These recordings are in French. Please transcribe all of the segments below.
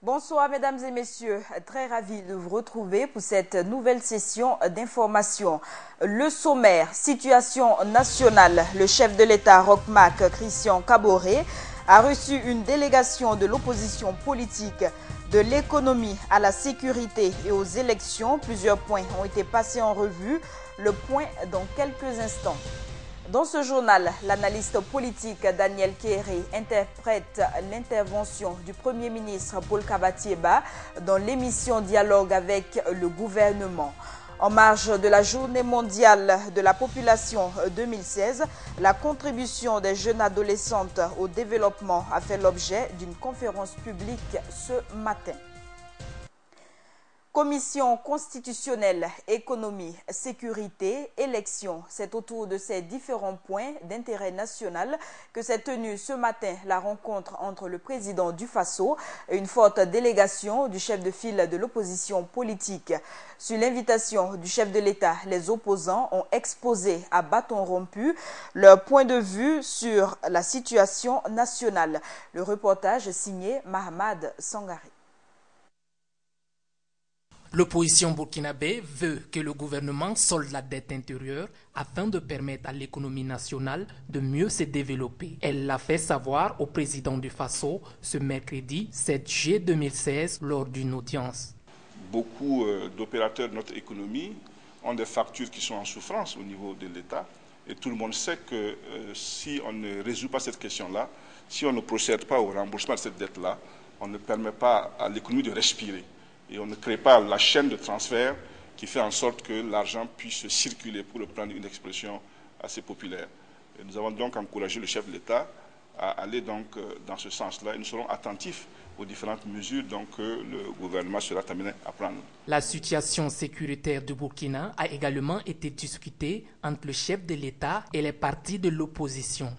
Bonsoir mesdames et messieurs, très ravi de vous retrouver pour cette nouvelle session d'information. Le sommaire, situation nationale, le chef de l'État Roch Marc Christian Kaboré a reçu une délégation de l'opposition politique. De l'économie à la sécurité et aux élections, plusieurs points ont été passés en revue. Le point dans quelques instants. Dans ce journal, l'analyste politique Daniel Kéré interprète l'intervention du Premier ministre Paul Kabatieba dans l'émission Dialogue avec le gouvernement. En marge de la Journée mondiale de la population 2016, la contribution des jeunes adolescentes au développement a fait l'objet d'une conférence publique ce matin. Commission constitutionnelle, économie, sécurité, élections. C'est autour de ces différents points d'intérêt national que s'est tenue ce matin la rencontre entre le président du Faso et une forte délégation du chef de file de l'opposition politique. Sur l'invitation du chef de l'État, les opposants ont exposé à bâton rompu leur point de vue sur la situation nationale. Le reportage est signé Mahamad Sangari. L'opposition burkinabé veut que le gouvernement solde la dette intérieure afin de permettre à l'économie nationale de mieux se développer. Elle l'a fait savoir au président du Faso ce mercredi 7 juillet 2016 lors d'une audience. Beaucoup d'opérateurs de notre économie ont des factures qui sont en souffrance au niveau de l'État. Et tout le monde sait que si on ne résout pas cette question-là, si on ne procède pas au remboursement de cette dette-là, on ne permet pas à l'économie de respirer. Et on ne crée pas la chaîne de transfert qui fait en sorte que l'argent puisse circuler, pour reprendre une expression assez populaire. Et nous avons donc encouragé le chef de l'État à aller donc dans ce sens-là et nous serons attentifs aux différentes mesures que le gouvernement sera amené à prendre. La situation sécuritaire du Burkina a également été discutée entre le chef de l'État et les partis de l'opposition.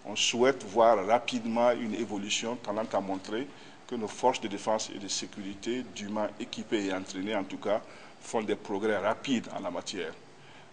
On souhaite voir rapidement une évolution tendant à montrer que nos forces de défense et de sécurité, dûment équipées et entraînées en tout cas, font des progrès rapides en la matière.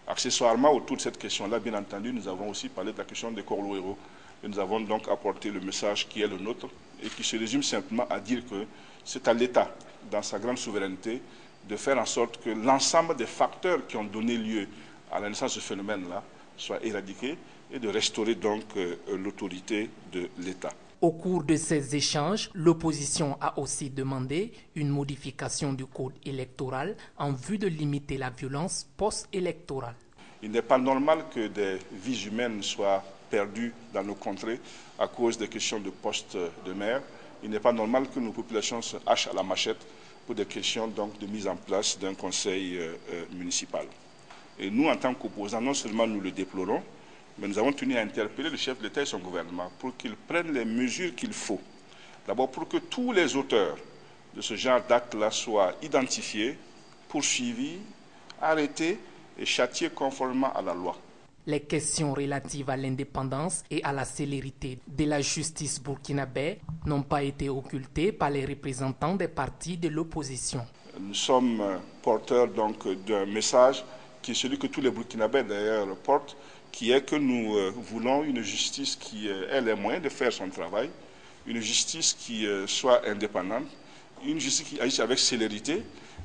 Accessoirement, autour de cette question-là, bien entendu, nous avons aussi parlé de la question des Korlouéro. Et nous avons donc apporté le message qui est le nôtre et qui se résume simplement à dire que c'est à l'État, dans sa grande souveraineté, de faire en sorte que l'ensemble des facteurs qui ont donné lieu à la naissance de ce phénomène-là soient éradiqués et de restaurer donc l'autorité de l'État. Au cours de ces échanges, l'opposition a aussi demandé une modification du code électoral en vue de limiter la violence post-électorale. Il n'est pas normal que des vies humaines soient perdues dans nos contrées à cause des questions de postes de maire. Il n'est pas normal que nos populations se hachent à la machette pour des questions donc de mise en place d'un conseil municipal. Et nous, en tant qu'opposants, non seulement nous le déplorons, mais nous avons tenu à interpeller le chef de l'État et son gouvernement pour qu'ils prennent les mesures qu'il faut. D'abord pour que tous les auteurs de ce genre d'actes-là soient identifiés, poursuivis, arrêtés et châtiés conformément à la loi. Les questions relatives à l'indépendance et à la célérité de la justice burkinabé n'ont pas été occultées par les représentants des partis de l'opposition. Nous sommes porteurs donc d'un message qui est celui que tous les Burkinabés d'ailleurs portent, qui est que nous voulons une justice qui ait les moyens de faire son travail, une justice qui soit indépendante, une justice qui agisse avec célérité,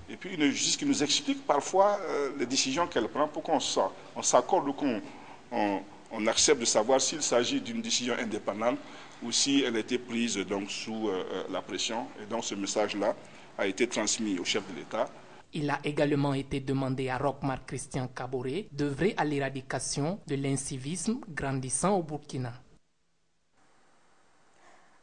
et puis une justice qui nous explique parfois les décisions qu'elle prend pour qu'on s'accorde ou qu'on accepte de savoir s'il s'agit d'une décision indépendante ou si elle a été prise donc, sous la pression. Et donc ce message-là a été transmis au chef de l'État. Il a également été demandé à Roch Marc Christian Kaboré d'œuvrer à l'éradication de l'incivisme grandissant au Burkina.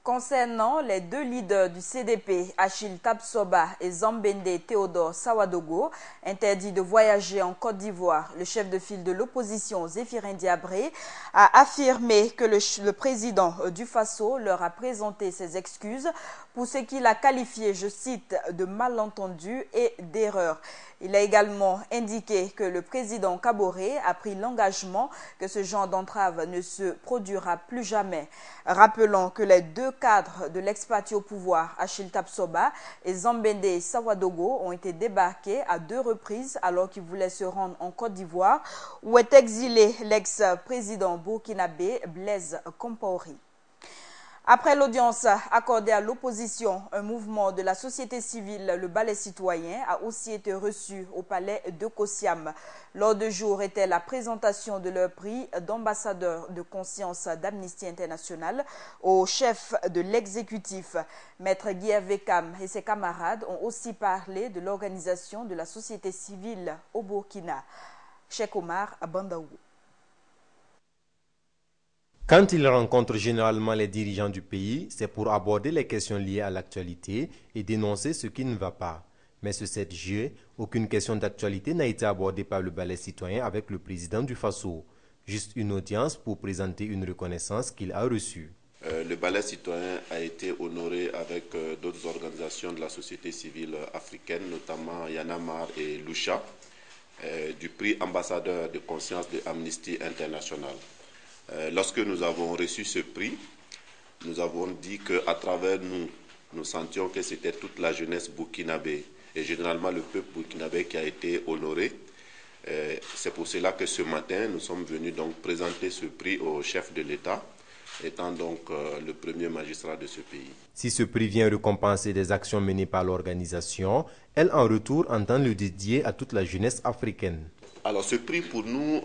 Concernant les deux leaders du CDP, Achille Tabsoba et Zambende Théodore Sawadogo, interdits de voyager en Côte d'Ivoire, le chef de file de l'opposition, Zéphirin Diabré, a affirmé que le président du Faso leur a présenté ses excuses pour ce qu'il a qualifié, je cite, de malentendu et d'erreur. Il a également indiqué que le président Kaboré a pris l'engagement que ce genre d'entrave ne se produira plus jamais. Rappelons que les deux cadres de l'ex-parti au pouvoir, Achille Tabsoba et Zambende Sawadogo, ont été débarqués à 2 reprises alors qu'ils voulaient se rendre en Côte d'Ivoire, où est exilé l'ex-président burkinabé Blaise Compaoré. Après l'audience accordée à l'opposition, un mouvement de la société civile, le Balai citoyen, a aussi été reçu au palais de Kosiam. L'ordre du jour était la présentation de leur prix d'ambassadeur de conscience d'Amnesty International au chef de l'exécutif. Maître Guy Vekam et ses camarades ont aussi parlé de l'organisation de la société civile au Burkina. Cheikh Omar Bandaou. Quand il rencontre généralement les dirigeants du pays, c'est pour aborder les questions liées à l'actualité et dénoncer ce qui ne va pas. Mais ce 7 juillet, aucune question d'actualité n'a été abordée par le Balai citoyen avec le président du Faso. Juste une audience pour présenter une reconnaissance qu'il a reçue. Le Balai citoyen a été honoré avec d'autres organisations de la société civile africaine, notamment Yanamar et Lucha, du prix ambassadeur de conscience de Amnesty International. Lorsque nous avons reçu ce prix, nous avons dit qu'à travers nous sentions que c'était toute la jeunesse burkinabé et généralement le peuple burkinabé qui a été honoré. C'est pour cela que ce matin, nous sommes venus donc présenter ce prix au chef de l'État, étant donc le premier magistrat de ce pays. Si ce prix vient récompenser des actions menées par l'organisation, elle en retour entend le dédier à toute la jeunesse africaine. Alors ce prix pour nous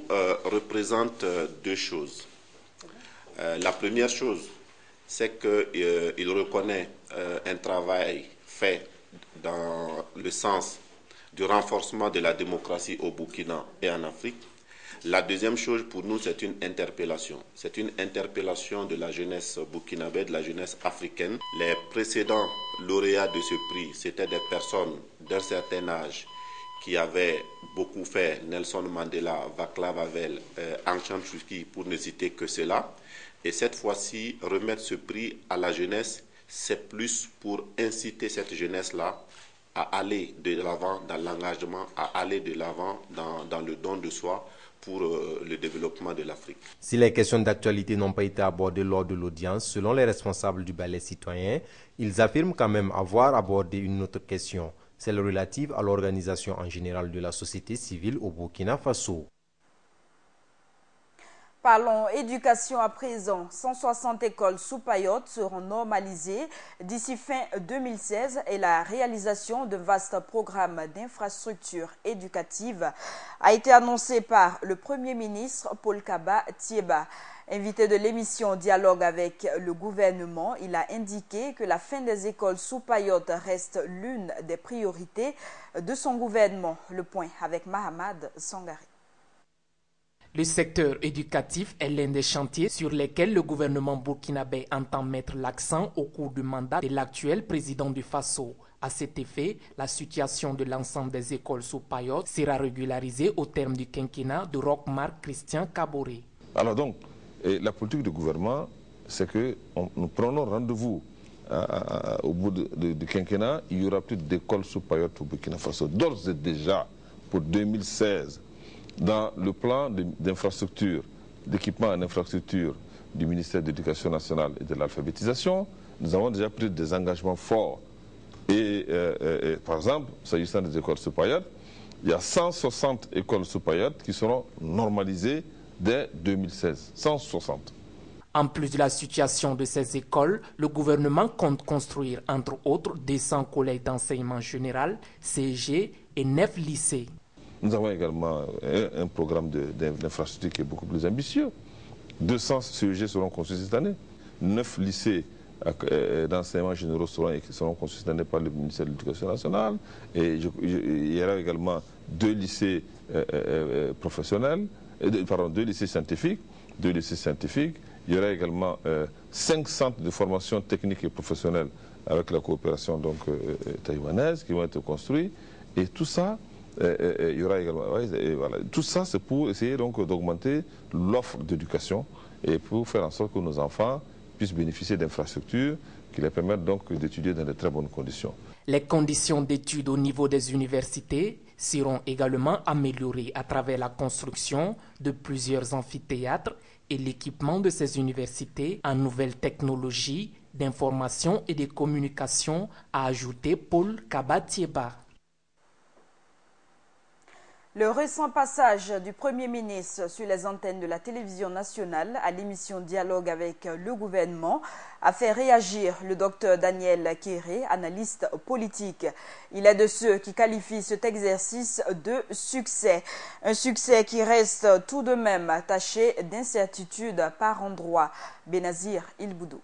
représente deux choses. La première chose, c'est qu'il reconnaît un travail fait dans le sens du renforcement de la démocratie au Burkina et en Afrique. La deuxième chose pour nous, c'est une interpellation. C'est une interpellation de la jeunesse burkinabé, de la jeunesse africaine. Les précédents lauréats de ce prix, c'était des personnes d'un certain âge qui avaient beaucoup fait, Nelson Mandela, Václav Havel, Aung San Suu Kyi, pour ne citer que cela. Et cette fois-ci, remettre ce prix à la jeunesse, c'est plus pour inciter cette jeunesse-là à aller de l'avant dans l'engagement, à aller de l'avant dans le don de soi pour le développement de l'Afrique. Si les questions d'actualité n'ont pas été abordées lors de l'audience, selon les responsables du Balai citoyen, ils affirment quand même avoir abordé une autre question, celle relative à l'organisation en général de la société civile au Burkina Faso. Parlons éducation à présent. 160 écoles sous Payotte seront normalisées d'ici fin 2016 et la réalisation de vastes programmes d'infrastructures éducatives a été annoncée par le Premier ministre Paul Kaba Thieba. Invité de l'émission Dialogue avec le gouvernement, il a indiqué que la fin des écoles sous Payotte reste l'une des priorités de son gouvernement. Le point avec Mahamad Sangari. Le secteur éducatif est l'un des chantiers sur lesquels le gouvernement burkinabé entend mettre l'accent au cours du mandat de l'actuel président du Faso. À cet effet, la situation de l'ensemble des écoles sous Payotte sera régularisée au terme du quinquennat de Roch-Marc Christian Kaboré. Alors donc, la politique du gouvernement, c'est que nous prenons rendez-vous au bout du quinquennat. Il n'y aura plus d'écoles sous Payotte au Burkina Faso. D'ores et déjà, pour 2016, dans le plan d'infrastructure, d'équipement en infrastructure du ministère de l'Éducation nationale et de l'alphabétisation, nous avons déjà pris des engagements forts. Et par exemple, s'agissant des écoles sous Payotte, il y a 160 écoles sous Payotte qui seront normalisées dès 2016. 160. En plus de la situation de ces écoles, le gouvernement compte construire, entre autres, 200 collèges d'enseignement général, CEG et 9 lycées. Nous avons également un programme d'infrastructure qui est beaucoup plus ambitieux. 200 CEG seront construits cette année. 9 lycées d'enseignement généraux seront construits cette année par le ministère de l'Éducation nationale. Et il y aura également 2 lycées professionnels, pardon, 2 lycées scientifiques. 2 lycées scientifiques. Il y aura également 5 centres de formation technique et professionnelle avec la coopération donc, taïwanaise qui vont être construits. Et tout ça, il y aura également, voilà. Tout ça, c'est pour essayer donc d'augmenter l'offre d'éducation et pour faire en sorte que nos enfants puissent bénéficier d'infrastructures qui les permettent donc d'étudier dans de très bonnes conditions. Les conditions d'études au niveau des universités seront également améliorées à travers la construction de plusieurs amphithéâtres et l'équipement de ces universités en nouvelles technologies d'information et de communication, a ajouté Paul Kaba Thieba. Le récent passage du Premier ministre sur les antennes de la télévision nationale à l'émission Dialogue avec le gouvernement a fait réagir le docteur Daniel Kéré, analyste politique. Il est de ceux qui qualifient cet exercice de succès. Un succès qui reste tout de même taché d'incertitude par endroits. Benazir Ilboudou.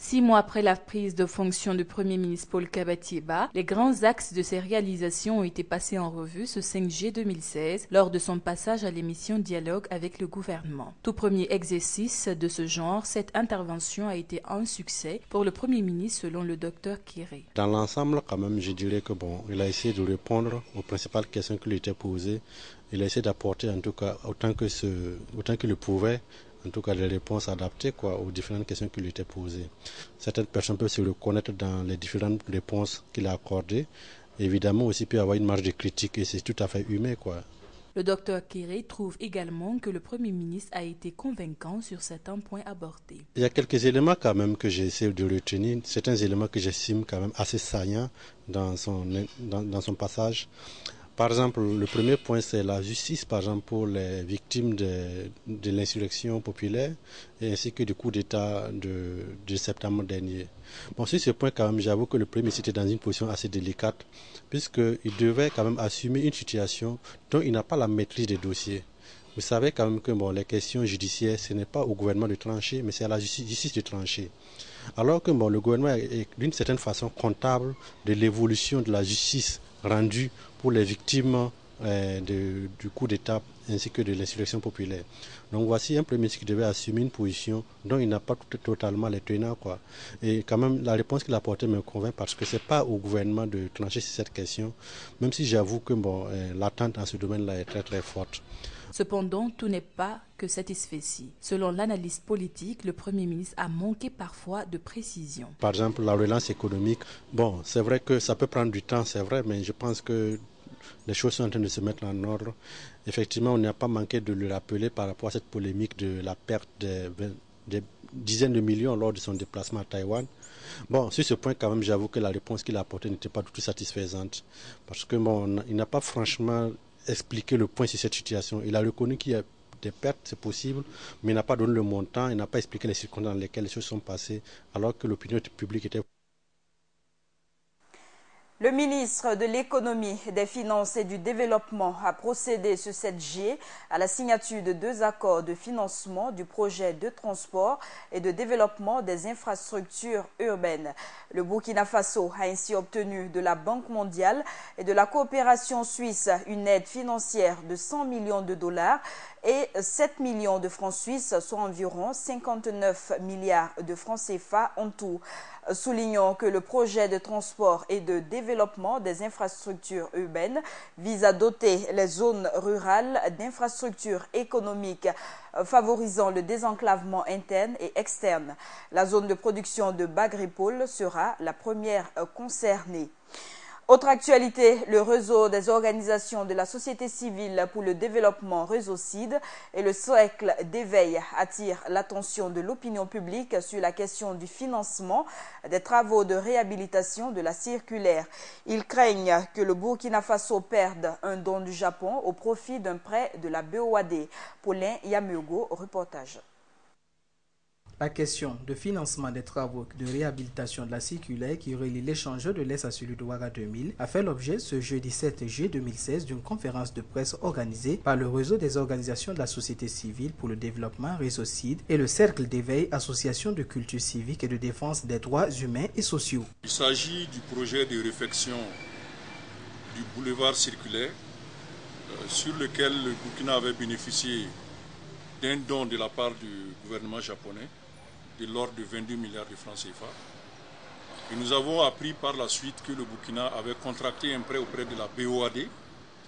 6 mois après la prise de fonction du Premier ministre Paul Kabatieba, les grands axes de ses réalisations ont été passés en revue ce 5 juillet 2016 lors de son passage à l'émission Dialogue avec le gouvernement. Tout premier exercice de ce genre, cette intervention a été un succès pour le Premier ministre selon le docteur Kéré. Dans l'ensemble, quand même, je dirais que il a essayé de répondre aux principales questions qui lui étaient posées. Il a essayé d'apporter en tout cas autant qu'il le pouvait, en tout cas des réponses adaptées aux différentes questions qui lui étaient posées. Certaines personnes peuvent se reconnaître dans les différentes réponses qu'il a accordées. Évidemment aussi peut y avoir une marge de critique et c'est tout à fait humain. Le docteur Kéré trouve également que le Premier ministre a été convaincant sur certains points abordés. Il y a quelques éléments quand même que j'ai essayé de retenir, certains éléments que j'estime quand même assez saillants dans son passage. Par exemple, le premier point, c'est la justice, par exemple, pour les victimes de l'insurrection populaire et ainsi que du coup d'État de septembre dernier. Sur ce point, quand même, j'avoue que le Premier ministre était dans une position assez délicate puisqu'il devait quand même assumer une situation dont il n'a pas la maîtrise des dossiers. Vous savez quand même que les questions judiciaires, ce n'est pas au gouvernement de trancher, mais c'est à la justice de trancher. Alors que le gouvernement est d'une certaine façon comptable de l'évolution de la justice rendue pour les victimes du coup d'État ainsi que de l'insurrection populaire. Donc voici un Premier ministre qui devait assumer une position dont il n'a pas totalement les tenants. Et quand même, la réponse qu'il a apportée me convainc parce que ce n'est pas au gouvernement de trancher sur cette question, même si j'avoue que l'attente dans ce domaine-là est très très forte. Cependant, tout n'est pas que satisfait. Selon l'analyste politique, le Premier ministre a manqué parfois de précision. Par exemple, la relance économique, c'est vrai que ça peut prendre du temps, c'est vrai, mais je pense que les choses sont en train de se mettre en ordre. Effectivement, on n'a pas manqué de le rappeler par rapport à cette polémique de la perte des dizaines de millions lors de son déplacement à Taïwan. Sur ce point, quand même, j'avoue que la réponse qu'il a apportée n'était pas du tout satisfaisante. Parce que il n'a pas franchement expliqué le point sur cette situation. Il a reconnu qu'il y a des pertes, c'est possible, mais il n'a pas donné le montant, il n'a pas expliqué les circonstances dans lesquelles les choses sont passées, alors que l'opinion publique était... Le ministre de l'Économie, des Finances et du Développement a procédé ce 7 juillet à la signature de 2 accords de financement du projet de transport et de développement des infrastructures urbaines. Le Burkina Faso a ainsi obtenu de la Banque mondiale et de la coopération suisse une aide financière de 100 millions de dollars et 7 millions de francs suisses, soit environ 59 milliards de francs CFA en tout. Soulignons que le projet de transport et de développement des infrastructures urbaines vise à doter les zones rurales d'infrastructures économiques favorisant le désenclavement interne et externe. La zone de production de Bagripol sera la première concernée. Autre actualité, le réseau des organisations de la société civile pour le développement Réseaucide et le cercle d'éveil attirent l'attention de l'opinion publique sur la question du financement des travaux de réhabilitation de la circulaire. Ils craignent que le Burkina Faso perde un don du Japon au profit d'un prêt de la BOAD. Paulin Yamugo, reportage. La question de financement des travaux de réhabilitation de la circulaire qui relie l'échangeur de l'Est à celui de Ouaga 2000 a fait l'objet ce jeudi 7 juillet 2016 d'une conférence de presse organisée par le réseau des organisations de la société civile pour le développement Réseaucide et le cercle d'éveil association de culture civique et de défense des droits humains et sociaux. Il s'agit du projet de réfection du boulevard circulaire sur lequel le Burkina avait bénéficié d'un don de la part du gouvernement japonais de l'ordre de 22 milliards de francs CFA. Et nous avons appris par la suite que le Burkina avait contracté un prêt auprès de la BOAD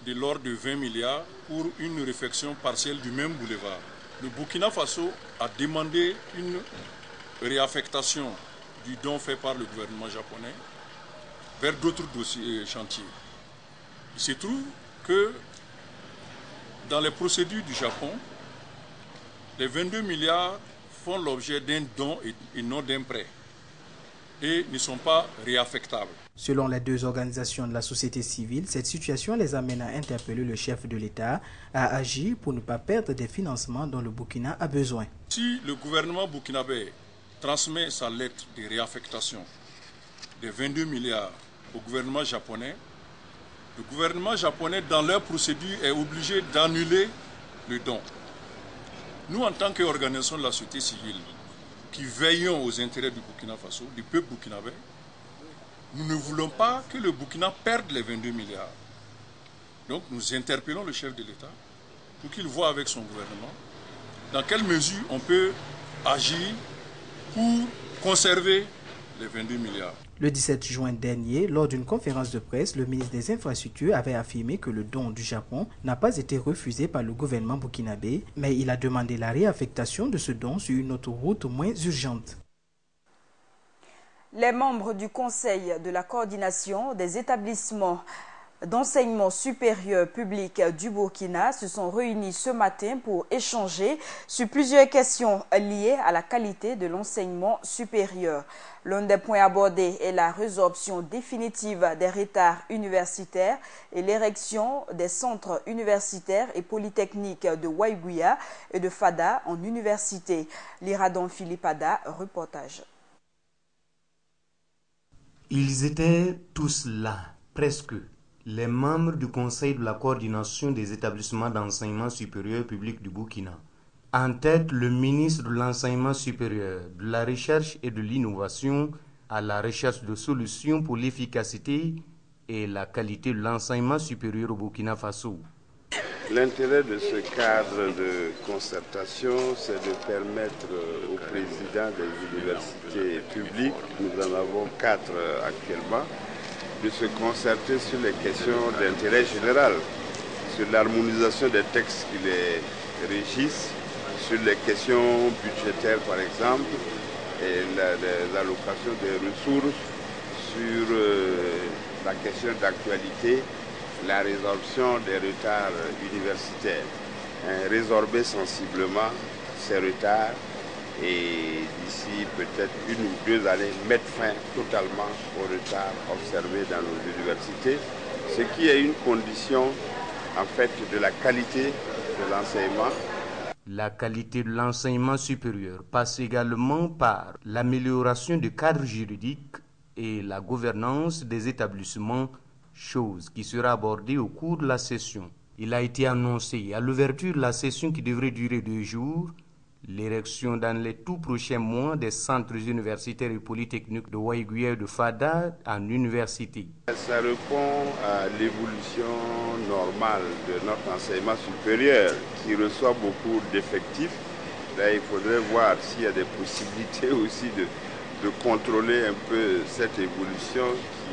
de l'ordre de 20 milliards pour une réfection partielle du même boulevard. Le Burkina Faso a demandé une réaffectation du don fait par le gouvernement japonais vers d'autres chantiers. Il se trouve que dans les procédures du Japon, les 22 milliards font l'objet d'un don et non d'un prêt. et ne sont pas réaffectables. Selon les deux organisations de la société civile, cette situation les amène à interpeller le chef de l'État à agir pour ne pas perdre des financements dont le Burkina a besoin. Si le gouvernement burkinabé transmet sa lettre de réaffectation des 22 milliards au gouvernement japonais, le gouvernement japonais, dans leur procédure, est obligé d'annuler le don. Nous, en tant qu'organisation de la société civile, qui veillons aux intérêts du Burkina Faso, du peuple burkinabé, nous ne voulons pas que le Burkina perde les 22 milliards. Donc nous interpellons le chef de l'État pour qu'il voie avec son gouvernement dans quelle mesure on peut agir pour conserver les 22 milliards. Le 17 juin dernier, lors d'une conférence de presse, le ministre des Infrastructures avait affirmé que le don du Japon n'a pas été refusé par le gouvernement burkinabé, mais il a demandé la réaffectation de ce don sur une autre route moins urgente. Les membres du Conseil de la coordination des établissements d'enseignement supérieur public du Burkina se sont réunis ce matin pour échanger sur plusieurs questions liées à la qualité de l'enseignement supérieur. L'un des points abordés est la résorption définitive des retards universitaires et l'érection des centres universitaires et polytechniques de Waiguya et de Fada en université. L'Iradon Philippada, reportage. Ils étaient tous là, presque, les membres du Conseil de la coordination des établissements d'enseignement supérieur public du Burkina. En tête, le ministre de l'Enseignement supérieur, de la Recherche et de l'Innovation à la recherche de solutions pour l'efficacité et la qualité de l'enseignement supérieur au Burkina Faso. L'intérêt de ce cadre de concertation, c'est de permettre aux présidents des universités publiques, nous en avons 4 actuellement, de se concerter sur les questions d'intérêt général, sur l'harmonisation des textes qui les régissent, sur les questions budgétaires par exemple, et l'allocation des ressources, sur la question d'actualité, la résorption des retards universitaires. Résorber sensiblement ces retards et d'ici peut-être 1 ou 2 années mettre fin totalement aux retards observés dans nos universités, ce qui est une condition en fait de la qualité de l'enseignement. La qualité de l'enseignement supérieur passe également par l'amélioration du cadre juridique et la gouvernance des établissements, chose qui sera abordée au cours de la session. Il a été annoncé à l'ouverture de la session qui devrait durer 2 jours, l'érection dans les tout prochains mois des centres universitaires et polytechniques de Waiguya et de Fada en université. Ça répond à l'évolution normale de notre enseignement supérieur qui reçoit beaucoup d'effectifs. Là, il faudrait voir s'il y a des possibilités aussi de contrôler un peu cette évolution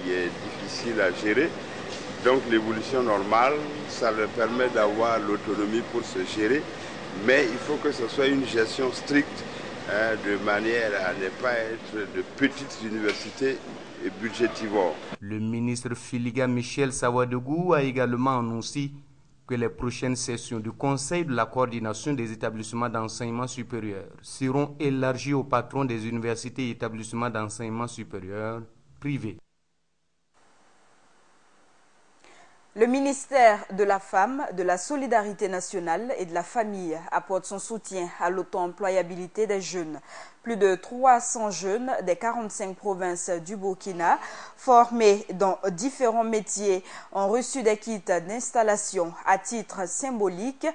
qui est difficile à gérer. Donc l'évolution normale, ça leur permet d'avoir l'autonomie pour se gérer. Mais il faut que ce soit une gestion stricte, de manière à ne pas être de petites universités et budgétivores. Le ministre Filiga Michel Sawadougou a également annoncé que les prochaines sessions du Conseil de la coordination des établissements d'enseignement supérieur seront élargies aux patrons des universités et établissements d'enseignement supérieur privés. Le ministère de la Femme, de la Solidarité nationale et de la Famille apporte son soutien à l'auto-employabilité des jeunes. Plus de 300 jeunes des 45 provinces du Burkina, formés dans différents métiers, ont reçu des kits d'installation à titre symbolique.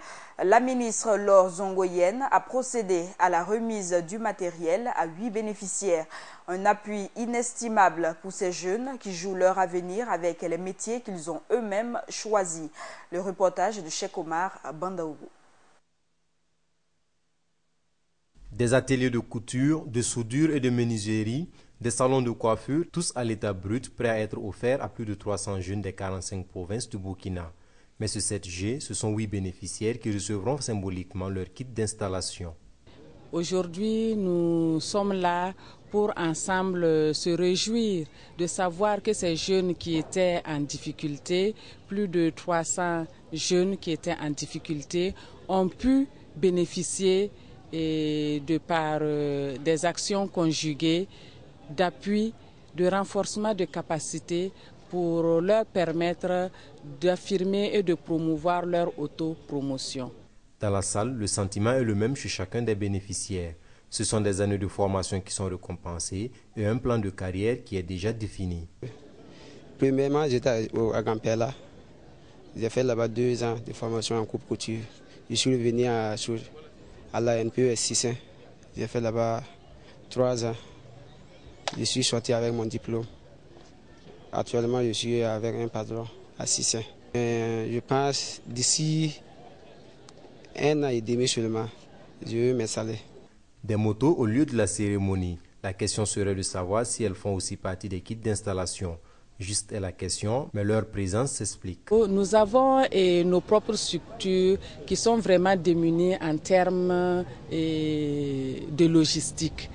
La ministre Laure Zongoyen a procédé à la remise du matériel à 8 bénéficiaires. Un appui inestimable pour ces jeunes qui jouent leur avenir avec les métiers qu'ils ont eux-mêmes choisis. Le reportage de Cheikh Omar Bandaougou. Des ateliers de couture, de soudure et de menuiserie, des salons de coiffure, tous à l'état brut, prêts à être offerts à plus de 300 jeunes des 45 provinces du Burkina. Mais ce 7G, ce sont 8 bénéficiaires qui recevront symboliquement leur kit d'installation. Aujourd'hui, nous sommes là pour ensemble se réjouir de savoir que ces jeunes qui étaient en difficulté, plus de 300 jeunes qui étaient en difficulté, ont pu bénéficier et de par des actions conjuguées d'appui de renforcement de capacités pour leur permettre d'affirmer et de promouvoir leur autopromotion. Dans la salle, le sentiment est le même chez chacun des bénéficiaires. Ce sont des années de formation qui sont récompensées et un plan de carrière qui est déjà défini. Premièrement, j'étais à Gampella. J'ai fait là-bas 2 ans de formation en coupe couture. Je suis revenu à l'ANPE 6 ans. J'ai fait là-bas 3 ans. Je suis sorti avec mon diplôme. Actuellement, je suis avec un patron à 6 ans. Je pense d'ici 1 an et demi seulement, je vais m'installer. Des motos au lieu de la cérémonie. La question serait de savoir si elles font aussi partie des kits d'installation. Juste est la question, mais leur présence s'explique. Nous avons nos propres structures qui sont vraiment démunies en termes de logistique.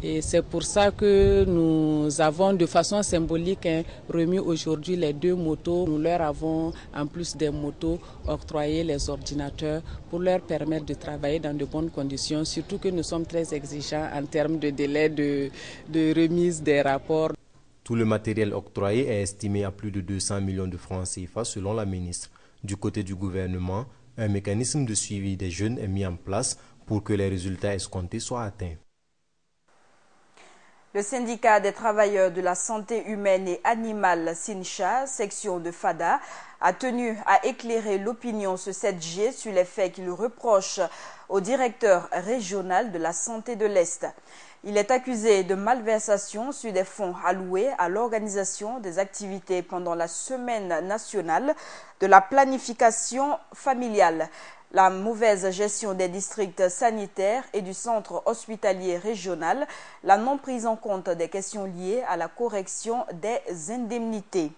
Et c'est pour ça que nous avons de façon symbolique remis aujourd'hui les 2 motos. Nous leur avons, en plus des motos, octroyé les ordinateurs pour leur permettre de travailler dans de bonnes conditions, surtout que nous sommes très exigeants en termes de délai de remise des rapports. Tout le matériel octroyé est estimé à plus de 200 millions de francs CFA selon la ministre. Du côté du gouvernement, un mécanisme de suivi des jeunes est mis en place pour que les résultats escomptés soient atteints. Le syndicat des travailleurs de la santé humaine et animale SINCHA, section de FADA, a tenu à éclairer l'opinion ce 7G sur les faits qu'il reproche au directeur régional de la santé de l'Est. Il est accusé de malversation sur des fonds alloués à l'organisation des activités pendant la semaine nationale de la planification familiale. La mauvaise gestion des districts sanitaires et du centre hospitalier régional, la non prise en compte des questions liées à la correction des indemnités.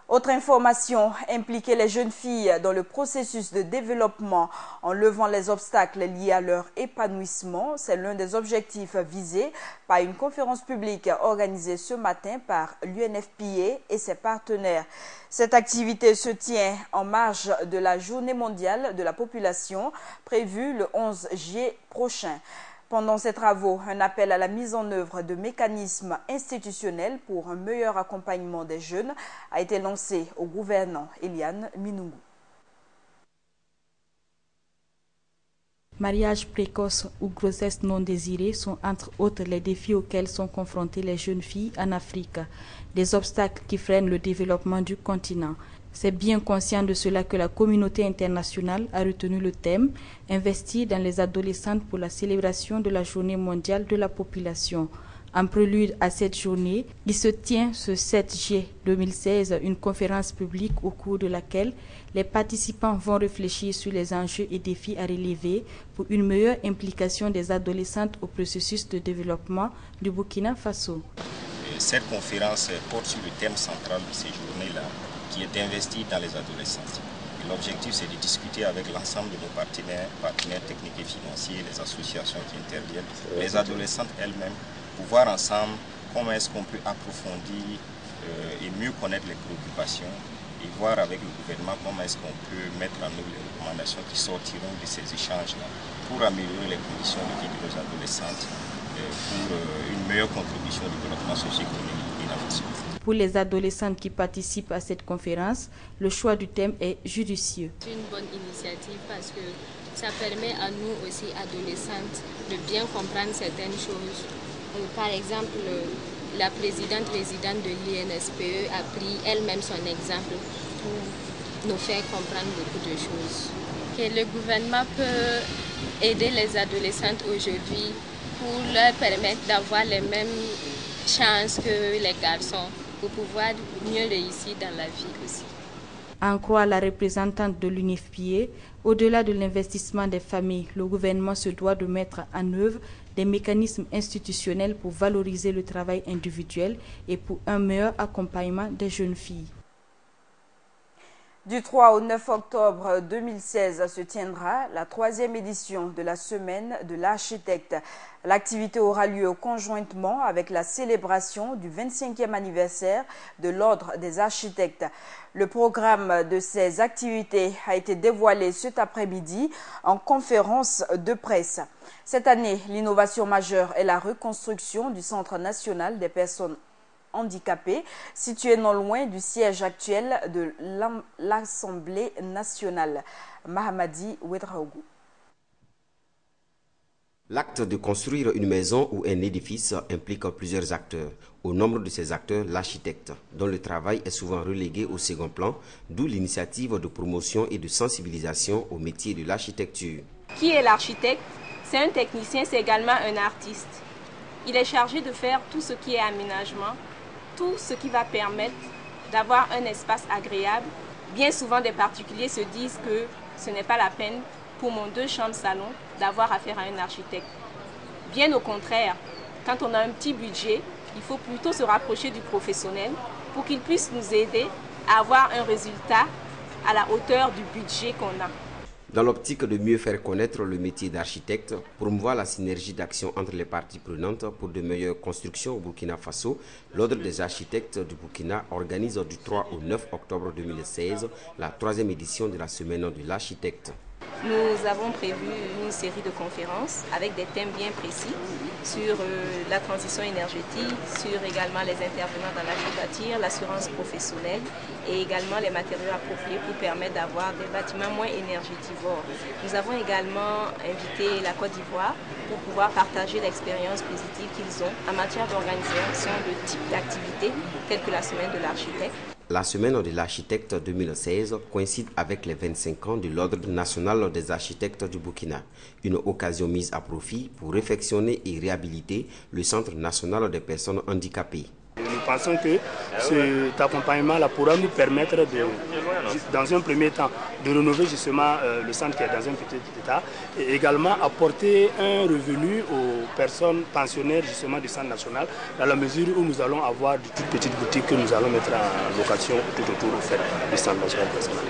Autre information, impliquer les jeunes filles dans le processus de développement en levant les obstacles liés à leur épanouissement, c'est l'un des objectifs visés par une conférence publique organisée ce matin par l'UNFPA et ses partenaires. Cette activité se tient en marge de la Journée mondiale de la population prévue le 11 juillet prochain. Pendant ces travaux, un appel à la mise en œuvre de mécanismes institutionnels pour un meilleur accompagnement des jeunes a été lancé au gouvernant Eliane Minungu. Mariage précoce ou grossesse non désirée sont entre autres les défis auxquels sont confrontées les jeunes filles en Afrique, des obstacles qui freinent le développement du continent. C'est bien conscient de cela que la communauté internationale a retenu le thème « Investir dans les adolescentes pour la célébration de la Journée mondiale de la population ». En prélude à cette journée, il se tient ce 7 juillet 2016 une conférence publique au cours de laquelle les participants vont réfléchir sur les enjeux et défis à relever pour une meilleure implication des adolescentes au processus de développement du Burkina Faso. Cette conférence porte sur le thème central de ces journées-là, qui est d'investir dans les adolescentes. L'objectif, c'est de discuter avec l'ensemble de nos partenaires techniques et financiers, les associations qui interviennent, les adolescentes elles-mêmes, pour voir ensemble comment est-ce qu'on peut approfondir et mieux connaître les préoccupations et voir avec le gouvernement comment est-ce qu'on peut mettre en œuvre les recommandations qui sortiront de ces échanges-là pour améliorer les conditions de vie de nos adolescentes pour une meilleure contribution au développement socio-économique du Burkina Faso. Pour les adolescentes qui participent à cette conférence, le choix du thème est judicieux. C'est une bonne initiative parce que ça permet à nous aussi, adolescentes, de bien comprendre certaines choses. Par exemple, la présidente-résidente de l'INSPE a pris elle-même son exemple pour nous faire comprendre beaucoup de choses. Que le gouvernement peut aider les adolescentes aujourd'hui pour leur permettre d'avoir les mêmes chances que les garçons, pour pouvoir mieux réussir dans la vie aussi. En croire la représentante de l'UNFPA, au-delà de l'investissement des familles, le gouvernement se doit de mettre en œuvre des mécanismes institutionnels pour valoriser le travail individuel et pour un meilleur accompagnement des jeunes filles. Du 3 au 9 octobre 2016 se tiendra la 3e édition de la Semaine de l'architecte. L'activité aura lieu conjointement avec la célébration du 25e anniversaire de l'Ordre des architectes. Le programme de ces activités a été dévoilé cet après-midi en conférence de presse. Cette année, l'innovation majeure est la reconstruction du Centre national des personnes handicapés, situé non loin du siège actuel de l'Assemblée nationale. Mahamadi Ouedraougou. L'acte de construire une maison ou un édifice implique plusieurs acteurs. Au nombre de ces acteurs, l'architecte, dont le travail est souvent relégué au second plan, d'où l'initiative de promotion et de sensibilisation au métier de l'architecture. Qui est l'architecte? C'est un technicien, c'est également un artiste. Il est chargé de faire tout ce qui est aménagement, tout ce qui va permettre d'avoir un espace agréable. Bien souvent, des particuliers se disent que ce n'est pas la peine pour mon 2 chambres salon d'avoir affaire à un architecte. Bien au contraire, quand on a un petit budget, il faut plutôt se rapprocher du professionnel pour qu'il puisse nous aider à avoir un résultat à la hauteur du budget qu'on a. Dans l'optique de mieux faire connaître le métier d'architecte, promouvoir la synergie d'action entre les parties prenantes pour de meilleures constructions au Burkina Faso, l'Ordre des architectes du Burkina organise du 3 au 9 octobre 2016 la 3e édition de la Semaine de l'architecte. Nous avons prévu une série de conférences avec des thèmes bien précis sur la transition énergétique, sur également les intervenants dans l'agri-bâtir, l'assurance professionnelle et également les matériaux appropriés pour permettre d'avoir des bâtiments moins énergétivores. Nous avons également invité la Côte d'Ivoire pour pouvoir partager l'expérience positive qu'ils ont en matière d'organisation de type d'activité telle que la semaine de l'architecte. La Semaine de l'architecte 2016 coïncide avec les 25 ans de l'Ordre national des architectes du Burkina, une occasion mise à profit pour réfectionner et réhabiliter le Centre national des personnes handicapées. Nous pensons que cet accompagnement-là pourra nous permettre, dans un premier temps, de rénover justement le centre qui est dans un petit état et également apporter un revenu aux personnes pensionnaires justement du centre national dans la mesure où nous allons avoir de toutes petites boutiques que nous allons mettre en location tout autour du centre national personnel.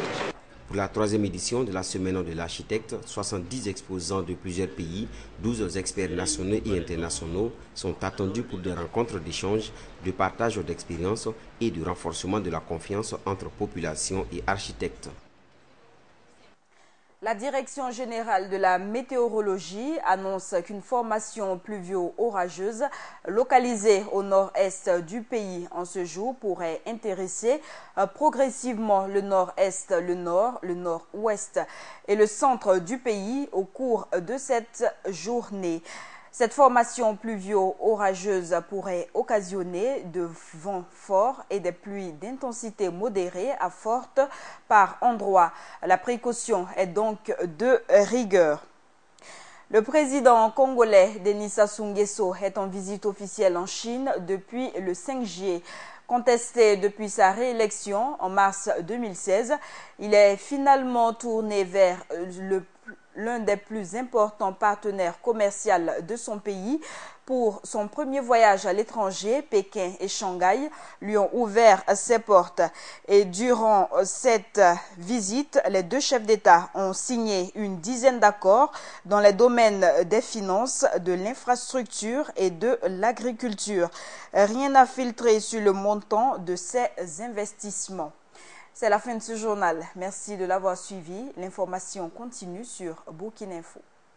Pour la 3e édition de la Semaine de l'architecte, 70 exposants de plusieurs pays, 12 experts nationaux et internationaux sont attendus pour des rencontres d'échange, de partage d'expériences et de renforcement de la confiance entre population et architectes. La Direction générale de la météorologie annonce qu'une formation pluvio-orageuse localisée au nord-est du pays en ce jour pourrait intéresser progressivement le nord-est, le nord, le nord-ouest et le centre du pays au cours de cette journée. Cette formation pluvio-orageuse pourrait occasionner de vents forts et des pluies d'intensité modérée à forte par endroits. La précaution est donc de rigueur. Le président congolais Denis Sassou Nguesso est en visite officielle en Chine depuis le 5 juillet. Contesté depuis sa réélection en mars 2016, il est finalement tourné vers l'un des plus importants partenaires commerciaux de son pays. Pour son premier voyage à l'étranger, Pékin et Shanghai lui ont ouvert ses portes. Et durant cette visite, les 2 chefs d'État ont signé une dizaine d'accords dans les domaines des finances, de l'infrastructure et de l'agriculture. Rien n'a filtré sur le montant de ces investissements. C'est la fin de ce journal. Merci de l'avoir suivi. L'information continue sur Burkina Info.